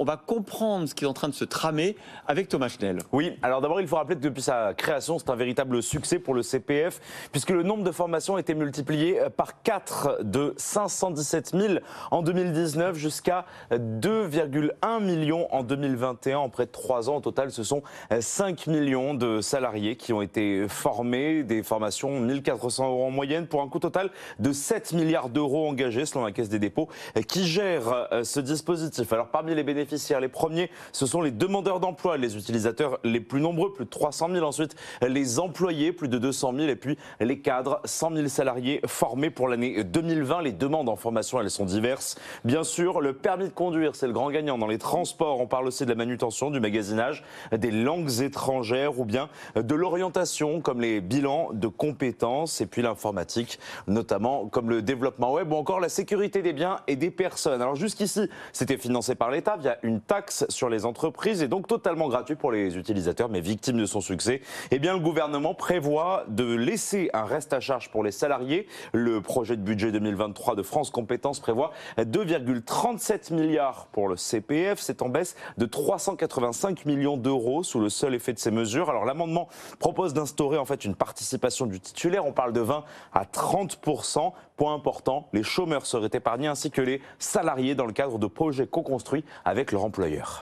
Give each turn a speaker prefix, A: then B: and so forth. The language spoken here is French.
A: On va comprendre ce qui est en train de se tramer avec Thomas Schnell.
B: Oui, alors d'abord il faut rappeler que depuis sa création, c'est un véritable succès pour le CPF, puisque le nombre de formations a été multiplié par 4, de 517 000 en 2019 jusqu'à 2,1 millions en 2021. En près de 3 ans, au total, ce sont 5 millions de salariés qui ont été formés, des formations 1 400 € en moyenne, pour un coût total de 7 milliards d'euros engagés selon la Caisse des dépôts qui gère ce dispositif. Alors parmi les bénéficiaires, les premiers, ce sont les demandeurs d'emploi, les utilisateurs les plus nombreux, plus de 300 000. Ensuite, les employés, plus de 200 000. Et puis les cadres, 100 000 salariés formés pour l'année 2020. Les demandes en formation, elles sont diverses. Bien sûr, le permis de conduire, c'est le grand gagnant. Dans les transports, on parle aussi de la manutention, du magasinage, des langues étrangères ou bien de l'orientation, comme les bilans de compétences, et puis l'informatique, notamment comme le développement web ou encore la sécurité des biens et des personnes. Alors jusqu'ici, c'était financé par l'État via une taxe sur les entreprises et donc totalement gratuit pour les utilisateurs, mais victime de son succès. Eh bien, le gouvernement prévoit de laisser un reste à charge pour les salariés. Le projet de budget 2023 de France Compétences prévoit 2,37 milliards pour le CPF. C'est en baisse de 385 millions d'euros sous le seul effet de ces mesures. Alors l'amendement propose d'instaurer en fait une participation du titulaire. On parle de 20 à 30%. Point important, les chômeurs seraient épargnés ainsi que les salariés dans le cadre de projets co-construits avec leur employeur.